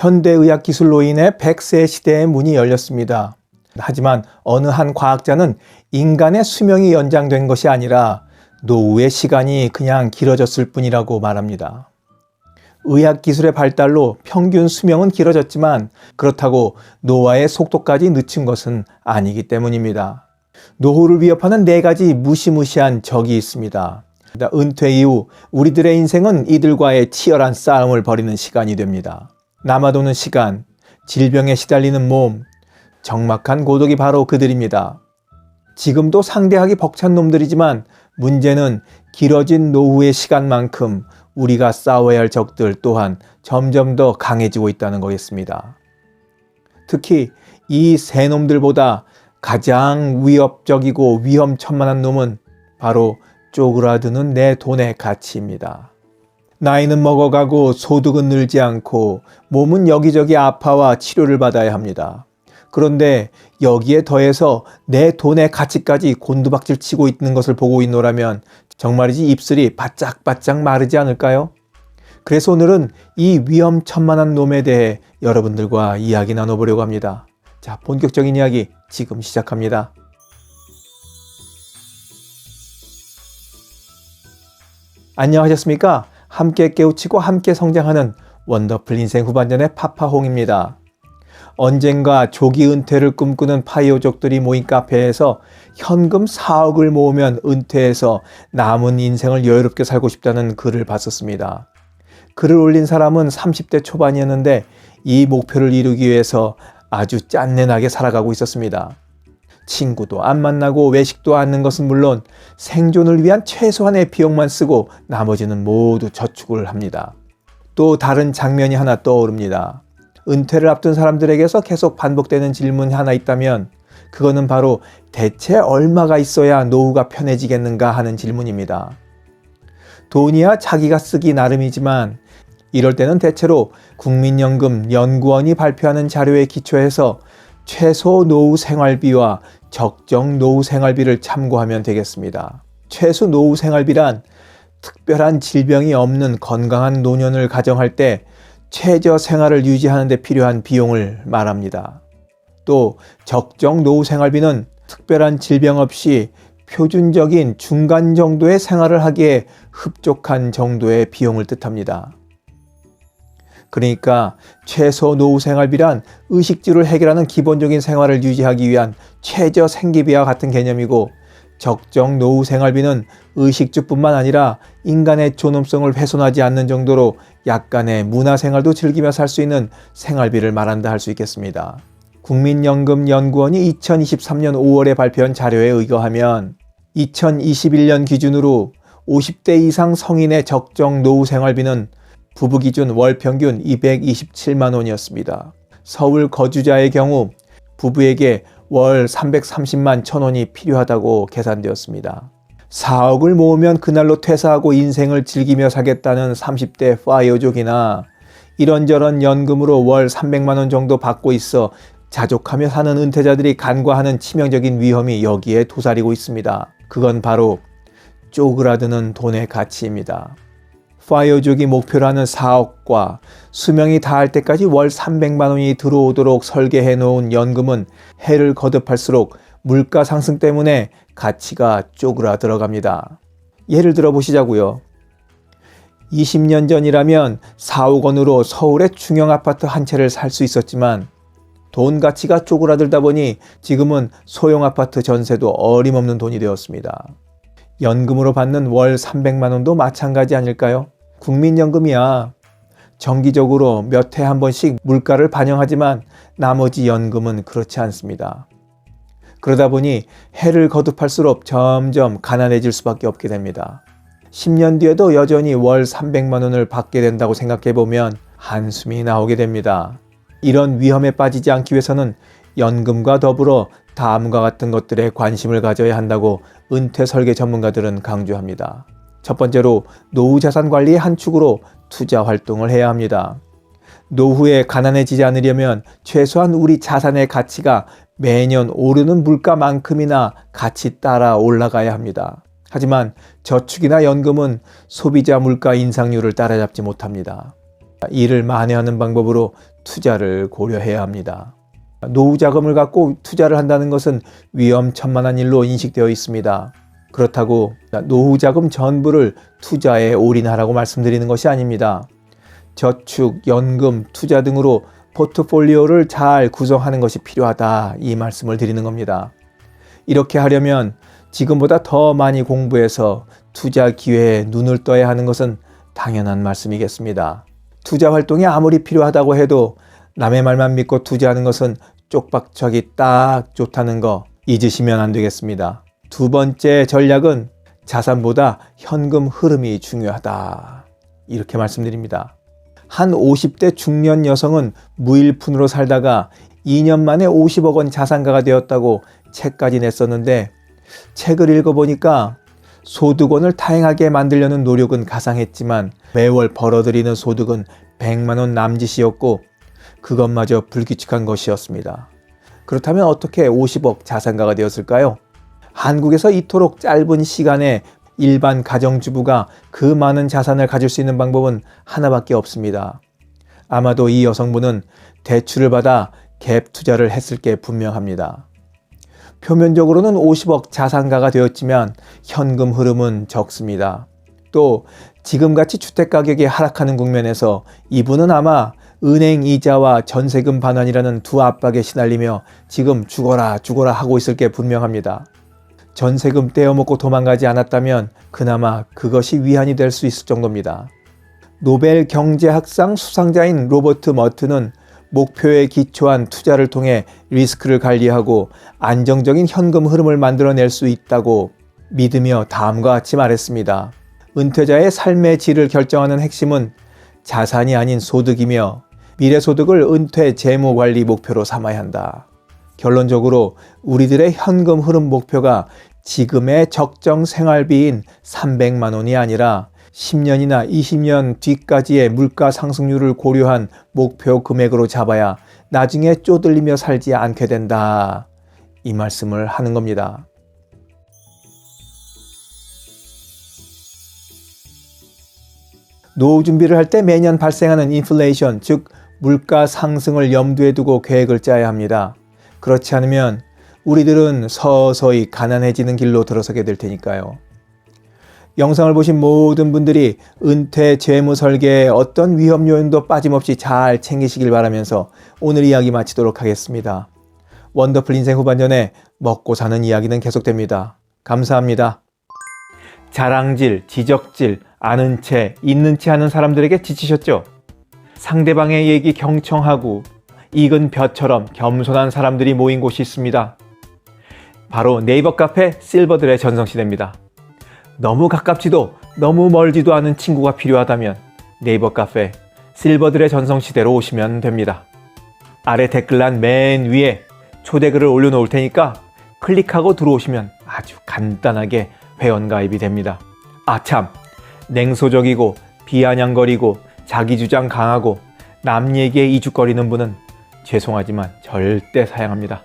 현대의학 기술로 인해 100세 시대의 문이 열렸습니다. 하지만 어느 한 과학자는 인간의 수명이 연장된 것이 아니라 노후의 시간이 그냥 길어졌을 뿐이라고 말합니다. 의학 기술의 발달로 평균 수명은 길어졌지만 그렇다고 노화의 속도까지 늦춘 것은 아니기 때문입니다. 노후를 위협하는 4가지 무시무시한 적이 있습니다. 은퇴 이후 우리들의 인생은 이들과의 치열한 싸움을 벌이는 시간이 됩니다. 남아도는 시간, 질병에 시달리는 몸, 적막한 고독이 바로 그들입니다. 지금도 상대하기 벅찬 놈들이지만 문제는 길어진 노후의 시간만큼 우리가 싸워야 할 적들 또한 점점 더 강해지고 있다는 거겠습니다. 특히 이 세 놈들보다 가장 위협적이고 위험천만한 놈은 바로 쪼그라드는 내 돈의 가치입니다. 나이는 먹어가고 소득은 늘지 않고 몸은 여기저기 아파와 치료를 받아야 합니다. 그런데 여기에 더해서 내 돈의 가치까지 곤두박질 치고 있는 것을 보고 있노라면 정말이지 입술이 바짝바짝 마르지 않을까요? 그래서 오늘은 이 위험천만한 놈에 대해 여러분들과 이야기 나눠보려고 합니다. 자, 본격적인 이야기 지금 시작합니다. 안녕하셨습니까? 함께 깨우치고 함께 성장하는 원더풀 인생 후반전의 파파홍입니다. 언젠가 조기 은퇴를 꿈꾸는 파이어족들이 모인 카페에서 현금 4억을 모으면 은퇴해서 남은 인생을 여유롭게 살고 싶다는 글을 봤었습니다. 글을 올린 사람은 30대 초반이었는데 이 목표를 이루기 위해서 아주 짠내나게 살아가고 있었습니다. 친구도 안 만나고 외식도 않는 것은 물론 생존을 위한 최소한의 비용만 쓰고 나머지는 모두 저축을 합니다. 또 다른 장면이 하나 떠오릅니다. 은퇴를 앞둔 사람들에게서 계속 반복되는 질문이 하나 있다면 그거는 바로 대체 얼마가 있어야 노후가 편해지겠는가 하는 질문입니다. 돈이야 자기가 쓰기 나름이지만 이럴 때는 대체로 국민연금 연구원이 발표하는 자료에 기초해서 최소 노후 생활비와 적정 노후 생활비를 참고하면 되겠습니다. 최소 노후 생활비란 특별한 질병이 없는 건강한 노년을 가정할 때 최저 생활을 유지하는 데 필요한 비용을 말합니다. 또 적정 노후 생활비는 특별한 질병 없이 표준적인 중간 정도의 생활을 하기에 흡족한 정도의 비용을 뜻합니다. 그러니까 최소 노후 생활비란 의식주를 해결하는 기본적인 생활을 유지하기 위한 최저 생계비와 같은 개념이고 적정 노후 생활비는 의식주뿐만 아니라 인간의 존엄성을 훼손하지 않는 정도로 약간의 문화생활도 즐기며 살 수 있는 생활비를 말한다 할 수 있겠습니다. 국민연금연구원이 2023년 5월에 발표한 자료에 의거하면 2021년 기준으로 50대 이상 성인의 적정 노후 생활비는 부부 기준 월 평균 227만 원이었습니다. 서울 거주자의 경우 부부에게 월 330만 1,000원이 필요하다고 계산되었습니다. 4억을 모으면 그날로 퇴사하고 인생을 즐기며 살겠다는 30대 파이어족이나 이런저런 연금으로 월 300만 원 정도 받고 있어 자족하며 사는 은퇴자들이 간과하는 치명적인 위험이 여기에 도사리고 있습니다. 그건 바로 쪼그라드는 돈의 가치입니다. 파이어족이 목표로 하는 4억과 수명이 다할 때까지 월 300만 원이 들어오도록 설계해 놓은 연금은 해를 거듭할수록 물가 상승 때문에 가치가 쪼그라들어갑니다. 예를 들어 보시자고요. 20년 전이라면 4억 원으로 서울의 중형 아파트 한 채를 살 수 있었지만 돈 가치가 쪼그라들다 보니 지금은 소형 아파트 전세도 어림없는 돈이 되었습니다. 연금으로 받는 월 300만 원도 마찬가지 아닐까요? 국민연금이야 정기적으로 몇 해 한 번씩 물가를 반영하지만 나머지 연금은 그렇지 않습니다. 그러다 보니 해를 거듭할수록 점점 가난해질 수밖에 없게 됩니다. 10년 뒤에도 여전히 월 300만 원을 받게 된다고 생각해보면 한숨이 나오게 됩니다. 이런 위험에 빠지지 않기 위해서는 연금과 더불어 다음과 같은 것들에 관심을 가져야 한다고 은퇴 설계 전문가들은 강조합니다. 첫 번째로 노후 자산 관리의 한 축으로 투자 활동을 해야 합니다. 노후에 가난해지지 않으려면 최소한 우리 자산의 가치가 매년 오르는 물가만큼이나 같이 따라 올라가야 합니다. 하지만 저축이나 연금은 소비자 물가 인상률을 따라잡지 못합니다. 이를 만회하는 방법으로 투자를 고려해야 합니다. 노후 자금을 갖고 투자를 한다는 것은 위험천만한 일로 인식되어 있습니다. 그렇다고 노후 자금 전부를 투자에 올인하라고 말씀드리는 것이 아닙니다. 저축, 연금, 투자 등으로 포트폴리오를 잘 구성하는 것이 필요하다, 이 말씀을 드리는 겁니다. 이렇게 하려면 지금보다 더 많이 공부해서 투자 기회에 눈을 떠야 하는 것은 당연한 말씀이겠습니다. 투자 활동이 아무리 필요하다고 해도 남의 말만 믿고 투자하는 것은 쪽박차기 딱 좋다는 거 잊으시면 안 되겠습니다. 두 번째 전략은 자산보다 현금 흐름이 중요하다, 이렇게 말씀드립니다. 한 50대 중년 여성은 무일푼으로 살다가 2년 만에 50억 원 자산가가 되었다고 책까지 냈었는데, 책을 읽어보니까 소득원을 다행하게 만들려는 노력은 가상했지만 매월 벌어들이는 소득은 100만 원 남짓이었고 그것마저 불규칙한 것이었습니다. 그렇다면 어떻게 50억 자산가가 되었을까요? 한국에서 이토록 짧은 시간에 일반 가정주부가 그 많은 자산을 가질 수 있는 방법은 하나밖에 없습니다. 아마도 이 여성분은 대출을 받아 갭 투자를 했을 게 분명합니다. 표면적으로는 50억 자산가가 되었지만 현금 흐름은 적습니다. 또 지금같이 주택가격이 하락하는 국면에서 이분은 아마 은행 이자와 전세금 반환이라는 두 압박에 시달리며 지금 죽어라 하고 있을 게 분명합니다. 전세금 떼어먹고 도망가지 않았다면 그나마 그것이 위안이 될 수 있을 정도입니다. 노벨 경제학상 수상자인 로버트 머튼은 목표에 기초한 투자를 통해 리스크를 관리하고 안정적인 현금 흐름을 만들어낼 수 있다고 믿으며 다음과 같이 말했습니다. 은퇴자의 삶의 질을 결정하는 핵심은 자산이 아닌 소득이며 미래 소득을 은퇴 재무 관리 목표로 삼아야 한다. 결론적으로 우리들의 현금 흐름 목표가 지금의 적정 생활비인 300만 원이 아니라 10년이나 20년 뒤까지의 물가 상승률을 고려한 목표 금액으로 잡아야 나중에 쪼들리며 살지 않게 된다, 이 말씀을 하는 겁니다. 노후 준비를 할 때 매년 발생하는 인플레이션, 즉 물가 상승을 염두에 두고 계획을 짜야 합니다. 그렇지 않으면 우리들은 서서히 가난해지는 길로 들어서게 될 테니까요. 영상을 보신 모든 분들이 은퇴 재무 설계에 어떤 위험 요인도 빠짐없이 잘 챙기시길 바라면서 오늘 이야기 마치도록 하겠습니다. 원더풀 인생 후반전에 먹고 사는 이야기는 계속됩니다. 감사합니다. 자랑질, 지적질, 아는 채, 있는 채 하는 사람들에게 지치셨죠? 상대방의 얘기 경청하고 익은 벼처럼 겸손한 사람들이 모인 곳이 있습니다. 바로 네이버 카페 실버들의 전성시대입니다. 너무 가깝지도 너무 멀지도 않은 친구가 필요하다면 네이버 카페 실버들의 전성시대로 오시면 됩니다. 아래 댓글란 맨 위에 초대글을 올려놓을 테니까 클릭하고 들어오시면 아주 간단하게 회원가입이 됩니다. 아참, 냉소적이고 비아냥거리고 자기주장 강하고 남 얘기에 이죽거리는 분은 죄송하지만 절대 사양합니다.